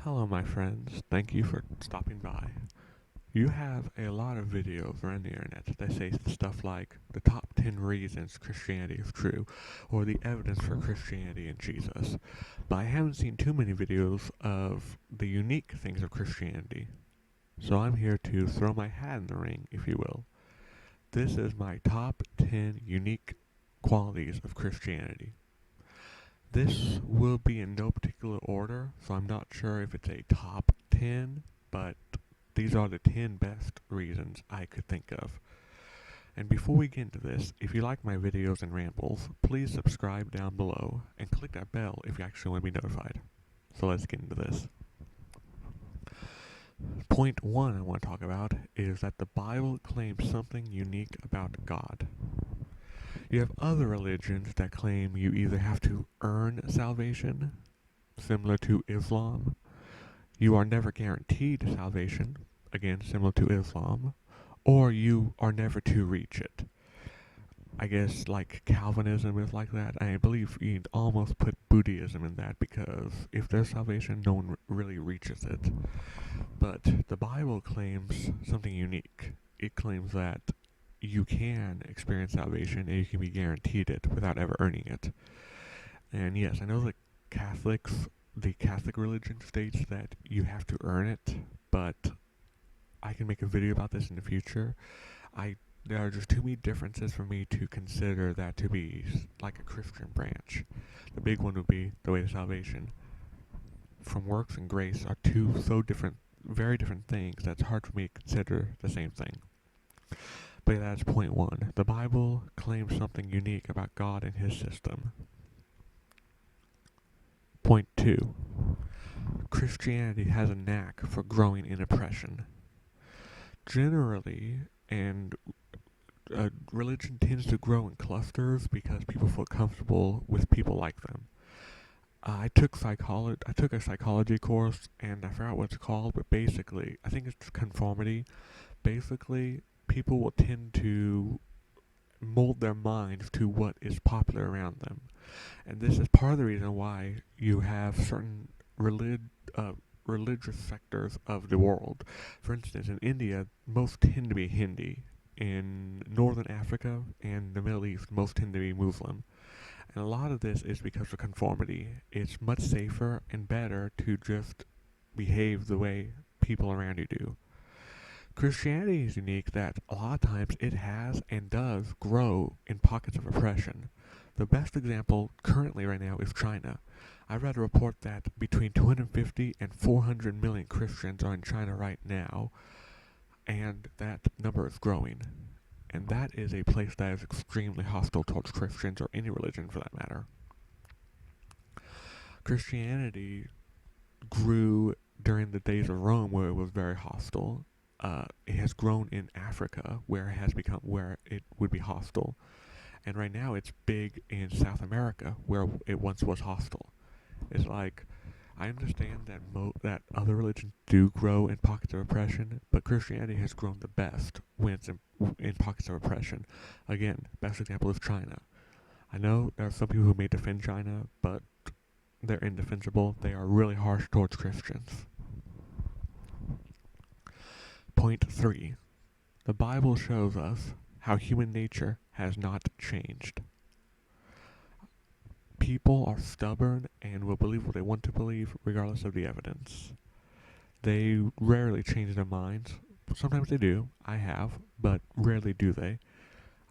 Hello, my friends. Thank you for stopping by. You have a lot of videos around the internet that say stuff like the top 10 reasons Christianity is true, or the evidence for Christianity and Jesus. But I haven't seen too many videos of the unique things of Christianity. So I'm here to throw my hat in the ring, if you will. This is my top 10 unique qualities of Christianity. This will be in no particular order, so I'm not sure if it's a top 10, but these are the 10 best reasons I could think of. And before we get into this, if you like my videos and rambles, please subscribe down below and click that bell if you actually want to be notified. So let's get into this. Point 1 I want to talk about is that the Bible claims something unique about God. You have other religions that claim you either have to earn salvation, similar to Islam. You are never guaranteed salvation, again, similar to Islam, or you are never to reach it. I guess like Calvinism is like that. I believe you'd almost put Buddhism in that because if there's salvation, no one really reaches it. But the Bible claims something unique. It claims that you can experience salvation and you can be guaranteed it without ever earning it. And yes, I know the Catholic religion states that you have to earn it, but I can make a video about this in the future. There are just too many differences for me to consider that to be like a Christian branch. The big one would be the way to salvation. From works and grace are two so different, very different things that's hard for me to consider the same thing. But that's point 1. The Bible claims something unique about God and His system. Point 2. Christianity has a knack for growing in oppression. Generally, and religion tends to grow in clusters because people feel comfortable with people like them. I took a psychology course, and I forgot what it's called, but basically, I think it's conformity. Basically, people will tend to mold their minds to what is popular around them. And this is part of the reason why you have certain religious sectors of the world. For instance, in India, most tend to be Hindi. In Northern Africa and the Middle East, most tend to be Muslim. And a lot of this is because of conformity. It's much safer and better to just behave the way people around you do. Christianity is unique that a lot of times it has and does grow in pockets of oppression. The best example currently right now is China. I read a report that between 250 and 400 million Christians are in China right now, and that number is growing. And that is a place that is extremely hostile towards Christians or any religion for that matter. Christianity grew during the days of Rome where it was very hostile. It has grown in Africa where it would be hostile, and right now it's big in South America where it once was hostile. It's like I understand that that other religions do grow in pockets of oppression, but Christianity has grown the best when it's in pockets of oppression. Again, best example is China. I know there are some people who may defend China, but they're indefensible. They are really harsh towards Christians. Point 3. The Bible shows us how human nature has not changed. People are stubborn and will believe what they want to believe regardless of the evidence. They rarely change their minds. Sometimes they do. I have, but rarely do they.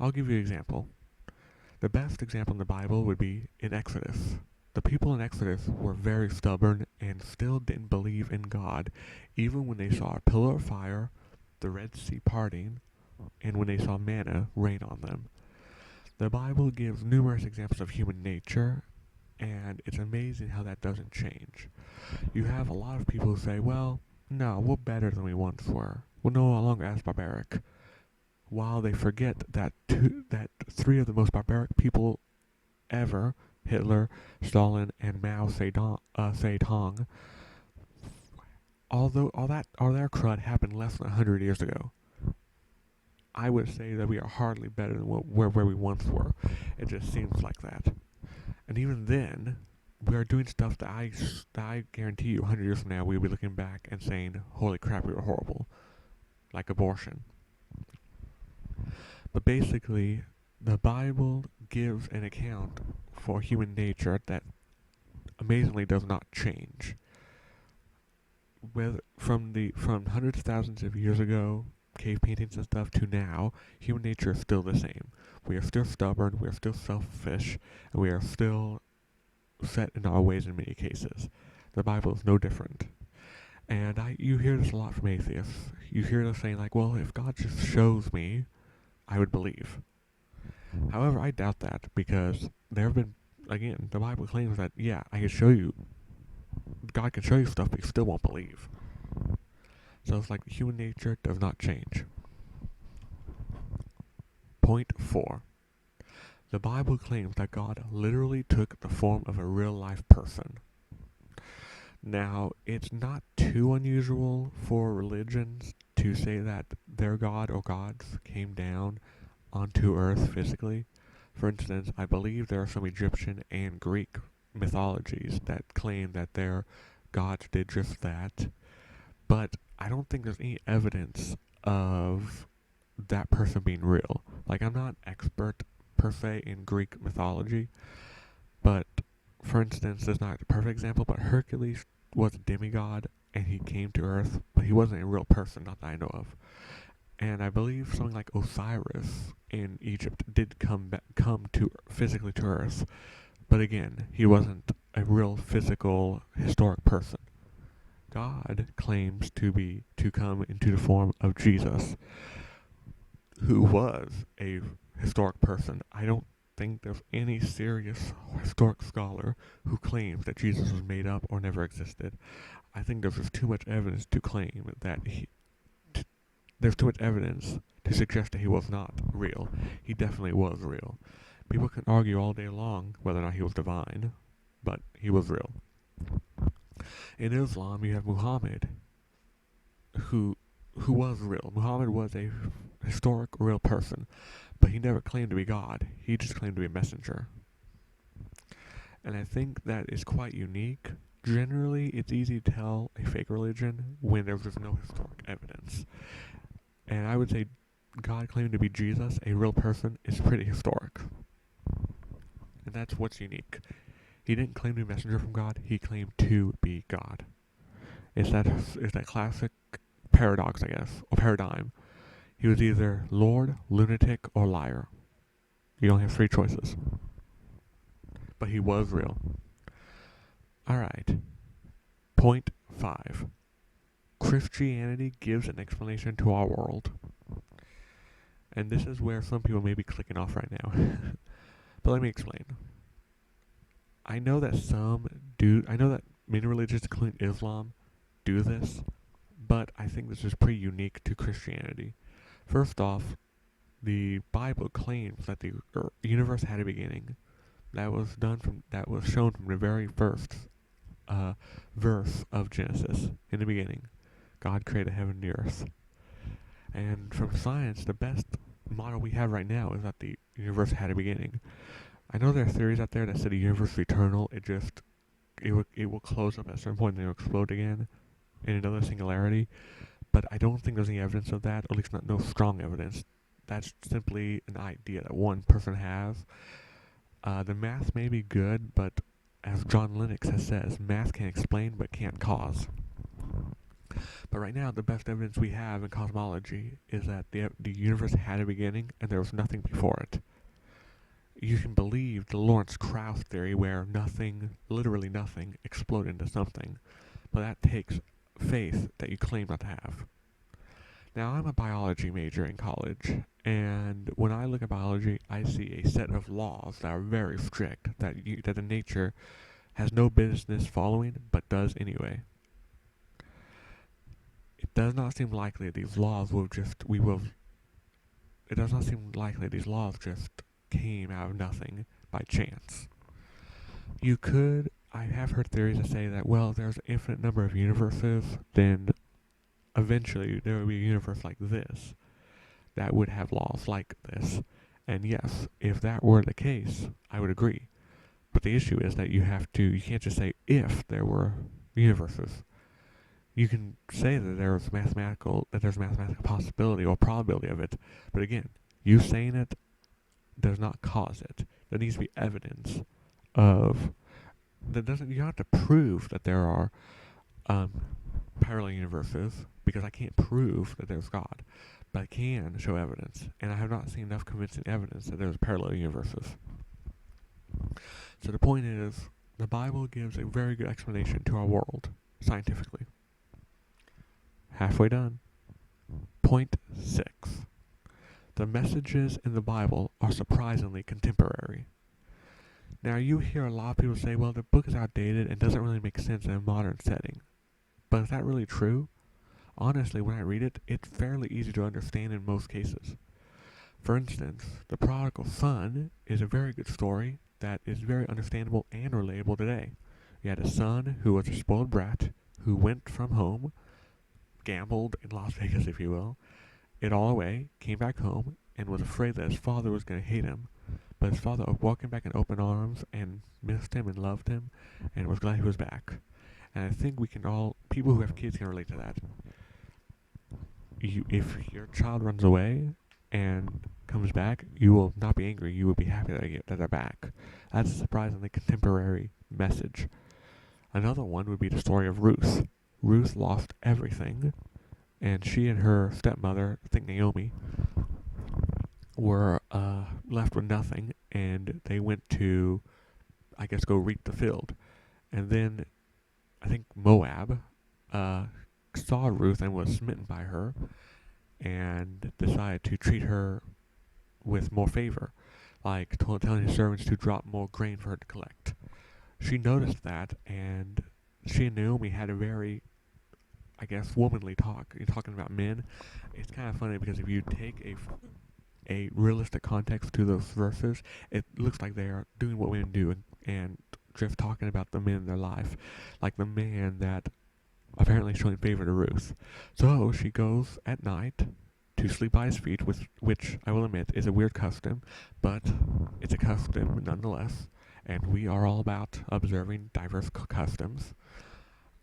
I'll give you an example. The best example in the Bible would be in Exodus. The people in Exodus were very stubborn and still didn't believe in God, even when they saw a pillar of fire, the Red Sea parting, and when they saw manna rain on them. The Bible gives numerous examples of human nature, and it's amazing how that doesn't change. You have a lot of people who say, well, no, we're better than we once were. We're no longer as barbaric. While they forget that three of the most barbaric people ever, Hitler, Stalin, and Mao Zedong, although all their crud happened less than 100 years ago, I would say that we are hardly better than where we once were. It just seems like that. And even then, we are doing stuff that I guarantee you 100 years from now we'll be looking back and saying, holy crap, we were horrible. Like abortion. But basically, the Bible gives an account for human nature that amazingly does not change. Whether from hundreds of thousands of years ago, cave paintings and stuff, to now, human nature is still the same. We are still stubborn, we are still selfish, and we are still set in our ways in many cases. The Bible is no different. And you hear this a lot from atheists. You hear them saying like, well, if God just shows me, I would believe. However, I doubt that, because there have been, again, the Bible claims that, yeah, I can show you, God can show you stuff, but you still won't believe. So it's like human nature does not change. Point 4. The Bible claims that God literally took the form of a real-life person. Now, it's not too unusual for religions to say that their god or gods came down onto Earth physically. For instance, I believe there are some Egyptian and Greek mythologies that claim that their gods did just that, but I don't think there's any evidence of that person being real. Like, I'm not expert per se in Greek mythology, but for instance, there's not a perfect example, but Hercules was a demigod and he came to Earth, but he wasn't a real person, not that I know of. And I believe something like Osiris in Egypt did come to physically to Earth, but again, he wasn't a real physical historic person. God claims to come into the form of Jesus, who was a historic person. I don't think there's any serious historic scholar who claims that Jesus was made up or never existed. I think there's just too much evidence to claim that there's too much evidence to suggest that he was not real. He definitely was real. People can argue all day long whether or not he was divine, but he was real. In Islam, you have Muhammad, who was real. Muhammad was a historic, real person, but he never claimed to be God. He just claimed to be a messenger. And I think that is quite unique. Generally, it's easy to tell a fake religion when there's just no historic evidence. And I would say God claiming to be Jesus, a real person, is pretty historic. And that's what's unique. He didn't claim to be a messenger from God, he claimed to be God. It's that classic paradox, I guess, or paradigm. He was either Lord, lunatic, or liar. You only have 3 choices. But he was real. Alright. Point 5. Christianity gives an explanation to our world. And this is where some people may be clicking off right now. But let me explain. I know that many religions, including Islam, do this, but I think this is pretty unique to Christianity. First off, the Bible claims that the universe had a beginning. That was shown from the very first verse of Genesis. In the beginning, God created heaven and the earth. And from science, the best model we have right now is that the universe had a beginning. I know there are theories out there that say the universe is eternal. It will close up at a certain point and it will explode again in another singularity. But I don't think there's any evidence of that, or at least no strong evidence. That's simply an idea that one person has. The math may be good, but as John Lennox says, math can explain but can't cause. But right now, the best evidence we have in cosmology is that the universe had a beginning and there was nothing before it. You can believe the Lawrence Krauss theory where nothing, literally nothing, exploded into something, but that takes faith that you claim not to have. Now, I'm a biology major in college, and when I look at biology, I see a set of laws that are very strict, that the nature has no business following, but does anyway. It does not seem likely these laws just came out of nothing by chance. I have heard theories that say that, well, there's an infinite number of universes, then eventually there would be a universe like this that would have laws like this. And yes, if that were the case, I would agree. But the issue is that you can't just say if there were universes. You can say that there's a mathematical possibility or probability of it, but again, you saying it does not cause it. There needs to be evidence of that doesn't. You don't have to prove that there are parallel universes because I can't prove that there's God, but I can show evidence, and I have not seen enough convincing evidence that there's parallel universes. So the point is, the Bible gives a very good explanation to our world, scientifically. Halfway done. Point 6. The messages in the Bible are surprisingly contemporary. Now, you hear a lot of people say, well, the book is outdated and doesn't really make sense in a modern setting. But is that really true? Honestly, when I read it, it's fairly easy to understand in most cases. For instance, The Prodigal Son is a very good story that is very understandable and relatable today. You had a son who was a spoiled brat who went from home, gambled in Las Vegas, if you will, it all away, came back home, and was afraid that his father was going to hate him. But his father welcomed him back in open arms and missed him and loved him and was glad he was back. And I think people who have kids can relate to that. If your child runs away and comes back, you will not be angry. You will be happy that they're back. That's a surprisingly contemporary message. Another one would be the story of Ruth. Ruth lost everything, and she and her stepmother, I think Naomi, were left with nothing, and they went to, I guess, go reap the field. And then, I think Moab saw Ruth and was smitten by her, and decided to treat her with more favor, like telling his servants to drop more grain for her to collect. She noticed that, and she and Naomi had a very, I guess, womanly talk. You're talking about men. It's kind of funny because if you take a realistic context to those verses, it looks like they are doing what women do and just talking about the men in their life, like the man that apparently showing favor to Ruth. So she goes at night to sleep by his feet, which I will admit is a weird custom, but it's a custom nonetheless, and we are all about observing diverse customs.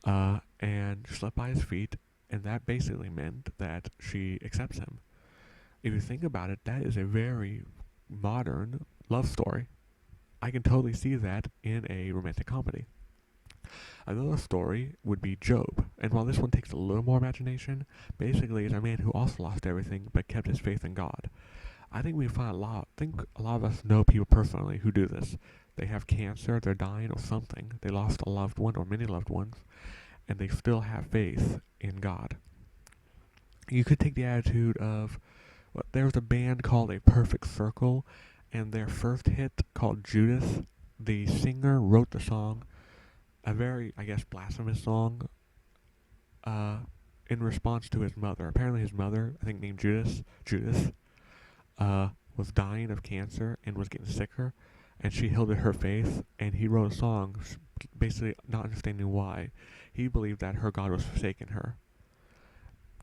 And slept by his feet, and that basically meant that she accepts him. If you think about it, that is a very modern love story. I can totally see that in a romantic comedy. Another story would be Job, and while this one takes a little more imagination, basically it's a man who also lost everything but kept his faith in God. I think a lot of us know people personally who do this. They have cancer, they're dying or something, they lost a loved one or many loved ones, and they still have faith in God. You could take the attitude of, there's a band called A Perfect Circle, and their first hit called Judas, the singer wrote the song, a very, I guess, blasphemous song, in response to his mother. Apparently his mother, I think named Judith, was dying of cancer and was getting sicker, and she held her faith, and he wrote a song basically not understanding why. He believed that her God was forsaking her.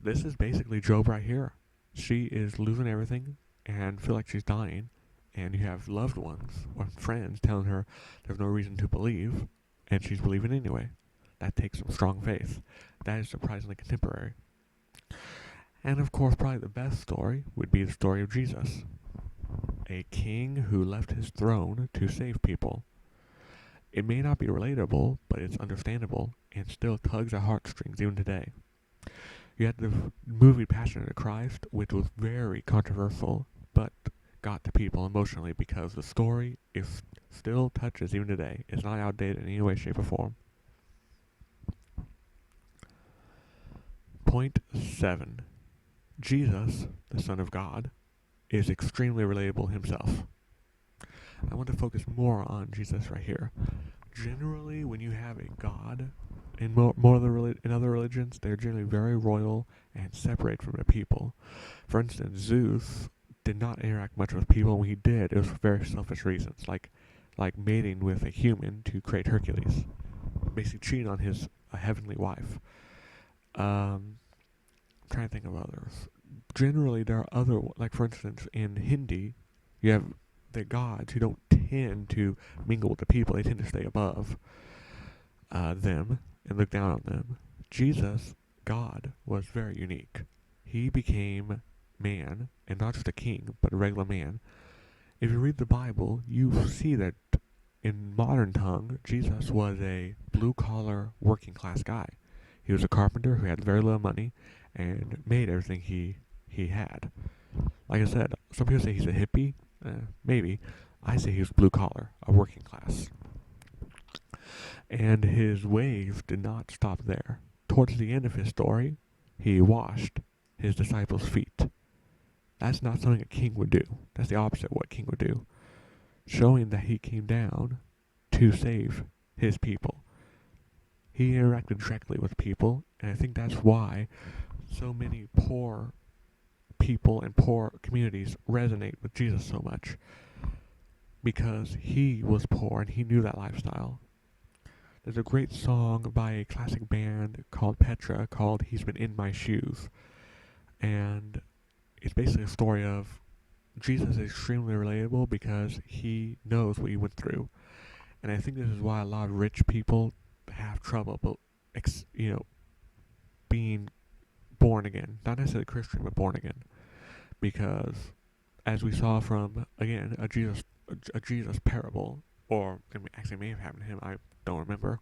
This is basically Job right here. She is losing everything and feel like she's dying, and you have loved ones or friends telling her there's no reason to believe, and she's believing anyway. That takes some strong faith. That is surprisingly contemporary. And of course, probably the best story would be the story of Jesus, a king who left his throne to save people. It may not be relatable, but it's understandable and still tugs at heartstrings even today. You had the movie Passion of the Christ, which was very controversial, but got to people emotionally because the story still touches even today. It's not outdated in any way, shape, or form. Point 7. Jesus, the Son of God, is extremely relatable himself. I want to focus more on Jesus right here. Generally, when you have a God, in other religions, they're generally very royal and separate from the people. For instance, Zeus did not interact much with people. When he did, it was for very selfish reasons, like mating with a human to create Hercules, basically cheating on his heavenly wife. I'm trying to think of others. Generally, there are other, like for instance, in Hindi, you have the gods who don't tend to mingle with the people. They tend to stay above them and look down on them. Jesus, God, was very unique. He became man, and not just a king, but a regular man. If you read the Bible, you see that in modern tongue, Jesus was a blue-collar, working-class guy. He was a carpenter who had very little money and made everything he had. Like I said, some people say he's a hippie. Maybe. I say he was blue-collar, a working class. And his ways did not stop there. Towards the end of his story, he washed his disciples' feet. That's not something a king would do. That's the opposite of what a king would do. Showing that he came down to save his people. He interacted directly with people, and I think that's why so many poor people and poor communities resonate with Jesus so much. Because he was poor and he knew that lifestyle. There's a great song by a classic band called Petra called He's Been in My Shoes. And it's basically a story of Jesus is extremely relatable because he knows what you went through. And I think this is why a lot of rich people have trouble being born again. Not necessarily Christian, but born again. Because as we saw from, again, a Jesus parable, or actually it may have happened to him, I don't remember.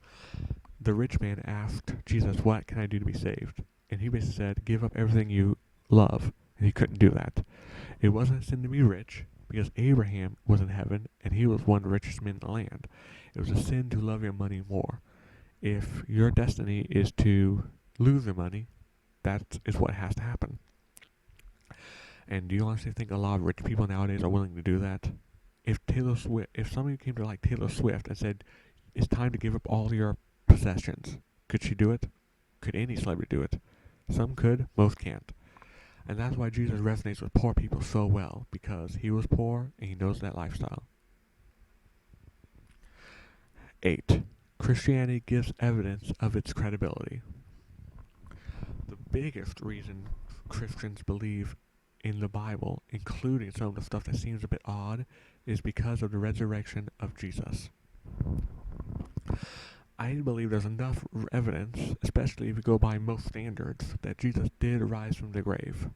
The rich man asked Jesus, "What can I do to be saved?" And he basically said, "Give up everything you love." And he couldn't do that. It wasn't a sin to be rich, because Abraham was in heaven, and he was one of the richest men in the land. It was a sin to love your money more. If your destiny is to lose your money, that is what has to happen. And do you honestly think a lot of rich people nowadays are willing to do that? If somebody came to like Taylor Swift and said, "It's time to give up all your possessions," could she do it? Could any celebrity do it? Some could, most can't. And that's why Jesus resonates with poor people so well, because he was poor and he knows that lifestyle. 8. Christianity gives evidence of its credibility. The biggest reason Christians believe in the Bible, including some of the stuff that seems a bit odd, is because of the resurrection of Jesus. I believe there's enough evidence, especially if you go by most standards, that Jesus did rise from the grave.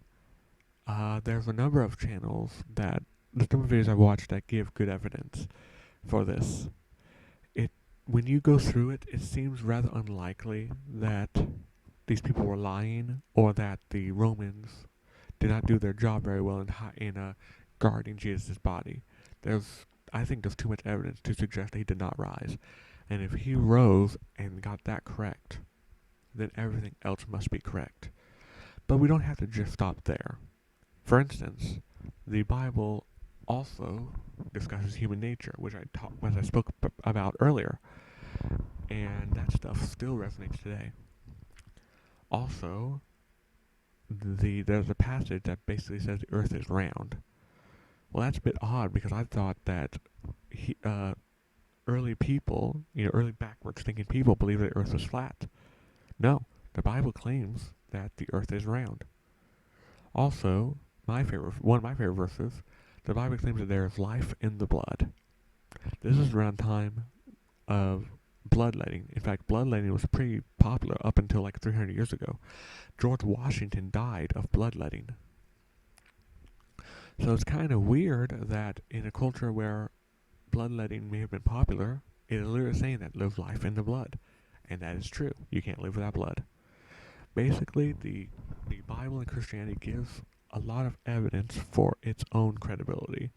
There's a number of channels there's some videos I've watched that give good evidence for this. When you go through it, it seems rather unlikely that these people were lying, or that the Romans did not do their job very well in guarding Jesus' body. I think there's too much evidence to suggest that he did not rise. And if he rose and got that correct, then everything else must be correct. But we don't have to just stop there. For instance, the Bible also discusses human nature, which I spoke about earlier. And that stuff still resonates today. Also, there's a passage that basically says the earth is round. Well, that's a bit odd, because I thought that early people, early backwards thinking people believed that the earth was flat. No, the Bible claims that the earth is round. Also, one of my favorite verses, the Bible claims that there is life in the blood. This is around time of bloodletting. In fact, bloodletting was pretty popular up until like 300 years ago. George Washington died of bloodletting. So it's kind of weird that in a culture where bloodletting may have been popular, it is literally saying that live life in the blood. And that is true. You can't live without blood. Basically, the Bible and Christianity gives a lot of evidence for its own credibility.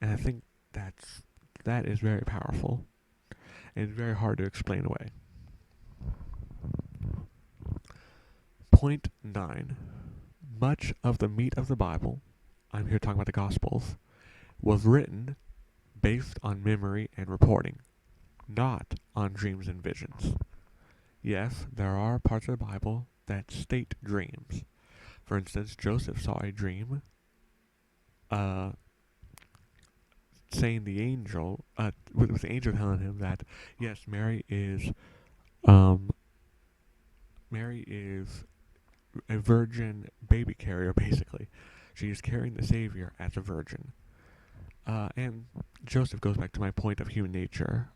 And I think that is very powerful. And very hard to explain away. Point 9. Much of the meat of the Bible, I'm here talking about the Gospels, was written based on memory and reporting, not on dreams and visions. Yes, there are parts of the Bible that state dreams. For instance, Joseph saw a dream saying the angel, with the angel telling him that, yes, Mary is a virgin baby carrier, basically. She is carrying the Savior as a virgin. And Joseph goes back to my point of human nature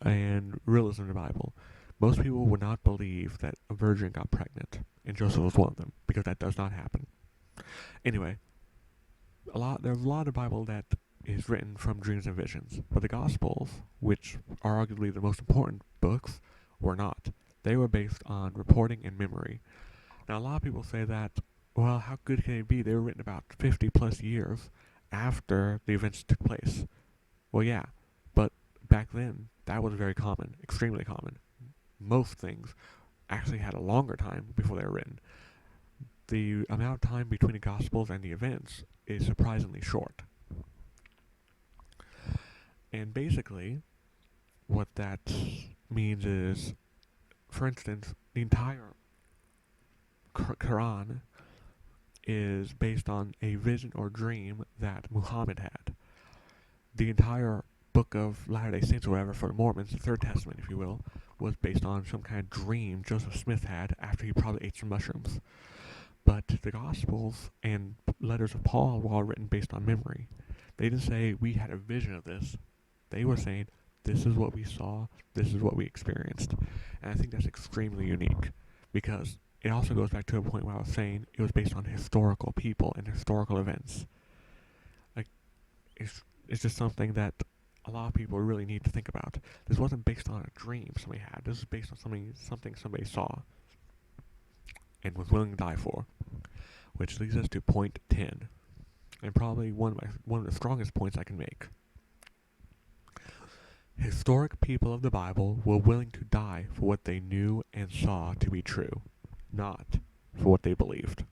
and realism in the Bible. Most people would not believe that a virgin got pregnant, and Joseph was one of them, because that does not happen. Anyway, there's a lot of the Bible that is written from dreams and visions, but the Gospels, which are arguably the most important books, were not. They were based on reporting and memory. Now, a lot of people say that, well, how good can it be? They were written about 50 plus years after the events took place. Well, yeah, but back then, that was very common, extremely common. Most things actually had a longer time before they were written. The amount of time between the Gospels and the events is surprisingly short. And basically, what that means is, for instance, the entire Quran is based on a vision or dream that Muhammad had. The entire Book of Latter-day Saints or whatever for the Mormons, the Third Testament, if you will, was based on some kind of dream Joseph Smith had after he probably ate some mushrooms. But the Gospels and letters of Paul were all written based on memory. They didn't say, we had a vision of this. They were saying, this is what we saw, this is what we experienced. And I think that's extremely unique, because it also goes back to a point where I was saying it was based on historical people and historical events. Like, it's just something that a lot of people really need to think about. This wasn't based on a dream somebody had. This is based on something somebody saw and was willing to die for. Which leads us to point 10, and probably one of the strongest points I can make. Historic people of the Bible were willing to die for what they knew and saw to be true, not for what they believed.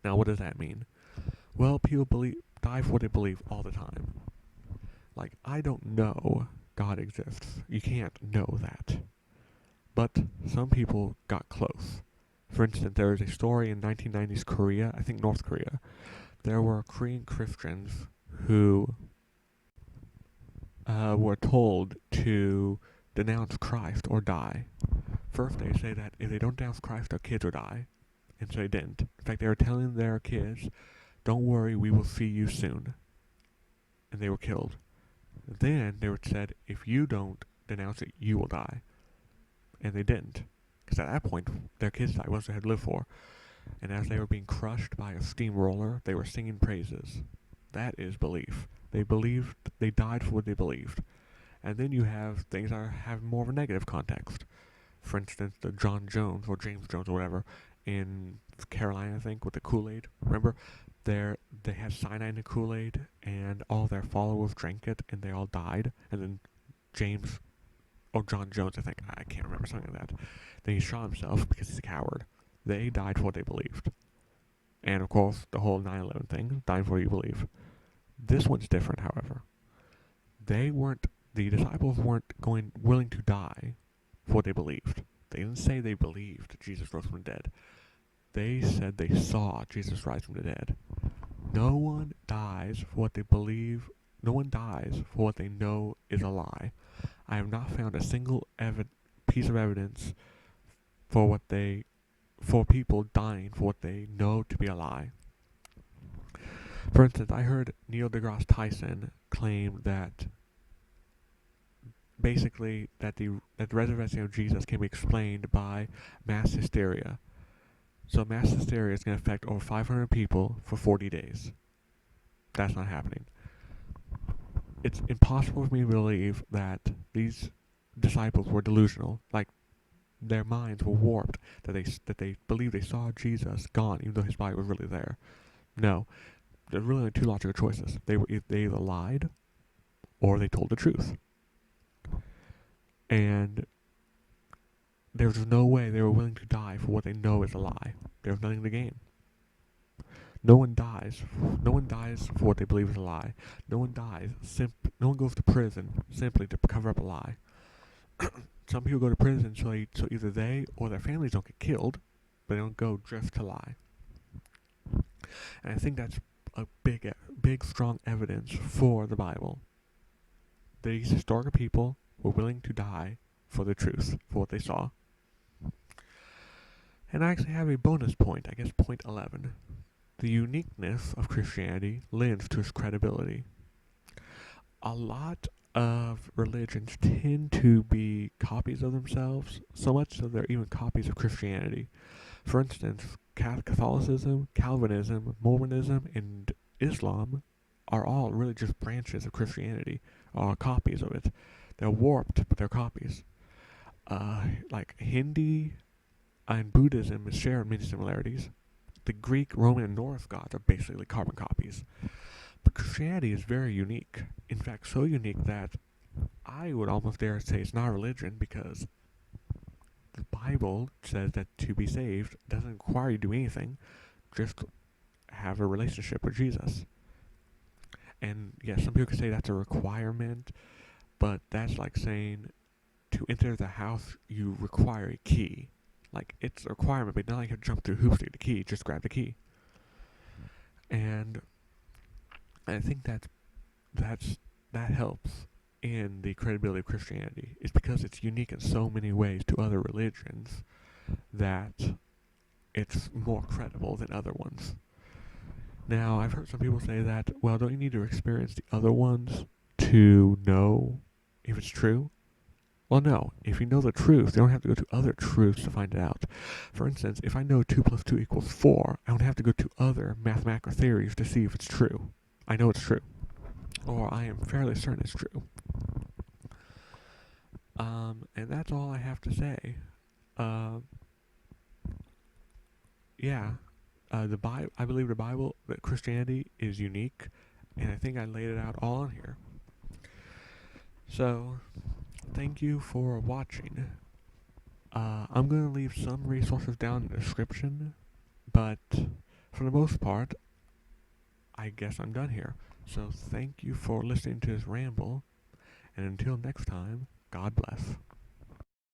Now, what does that mean? Well, people die for what they believe all the time. Like, I don't know God exists. You can't know that. But some people got close. For instance, there was a story in 1990s Korea, I think North Korea. There were Korean Christians who were told to denounce Christ or die. First, they say that if they don't denounce Christ, their kids will die. And so they didn't. In fact, they were telling their kids, don't worry, we will see you soon. And they were killed. Then they were said, if you don't denounce it, you will die. And they didn't. Because at that point, their kids died, what they had lived for. And as they were being crushed by a steamroller, they were singing praises. That is belief. They died for what they believed. And then you have things that have more of a negative context. For instance, the John Jones, or James Jones, or whatever, in Carolina, I think, with the Kool-Aid. Remember, they had cyanide in the Kool-Aid, and all their followers drank it, and they all died. And then James, or John Jones, I think, I can't remember, something like that. Then he shot himself because he's a coward. They died for what they believed. And, of course, the whole 9/11 thing, dying for what you believe. This one's different, however. The disciples weren't willing to die for what they believed. They didn't say they believed Jesus rose from the dead. They said they saw Jesus rise from the dead. No one dies for what they believe. No one dies for what they know is a lie. I have not found a single piece of evidence for people dying for what they know to be a lie. For instance, I heard Neil deGrasse Tyson claim that basically that the resurrection of Jesus can be explained by mass hysteria. So mass hysteria is going to affect over 500 people for 40 days. That's not happening. It's impossible for me to believe that these disciples were delusional, like their minds were warped, that they believed they saw Jesus gone even though his body was really there. No. There's really only two logical choices. They either lied or they told the truth. And there's no way they were willing to die for what they know is a lie. There's nothing to gain. No one dies for what they believe is a lie. No one goes to prison simply to cover up a lie. Some people go to prison so either they or their families don't get killed, but they don't go just to lie. And I think that's a big, strong evidence for the Bible. These historical people were willing to die for the truth, for what they saw. And I actually have a bonus point, I guess point 11. The uniqueness of Christianity lends to its credibility. A lot of religions tend to be copies of themselves, so much so they're even copies of Christianity. For instance, Catholicism, Calvinism, Mormonism, and Islam are all really just branches of Christianity, or copies of it. They're warped, but they're copies. Like Hindi and Buddhism share many similarities. The Greek, Roman, and Norse gods are basically carbon copies. But Christianity is very unique. In fact, so unique that I would almost dare say it's not a religion, because the Bible says that to be saved doesn't require you to do anything, just have a relationship with Jesus. And yes, some people could say that's a requirement, but that's like saying to enter the house you require a key. Like, it's a requirement, but not like you have to jump through hoops to get the key, just grab the key. And I think that helps in the credibility of Christianity. It's because it's unique in so many ways to other religions that it's more credible than other ones. Now, I've heard some people say that, well, don't you need to experience the other ones to know if it's true? Well, no. If you know the truth, you don't have to go to other truths to find it out. For instance, if I know 2 plus 2 equals 4, I don't have to go to other mathematical theories to see if it's true. I know it's true. Or I am fairly certain it's true. And that's all I have to say. I believe the Bible, that Christianity is unique, and I think I laid it out all on here. So, thank you for watching. I'm going to leave some resources down in the description, but for the most part, I guess I'm done here. So thank you for listening to this ramble, and until next time, God bless.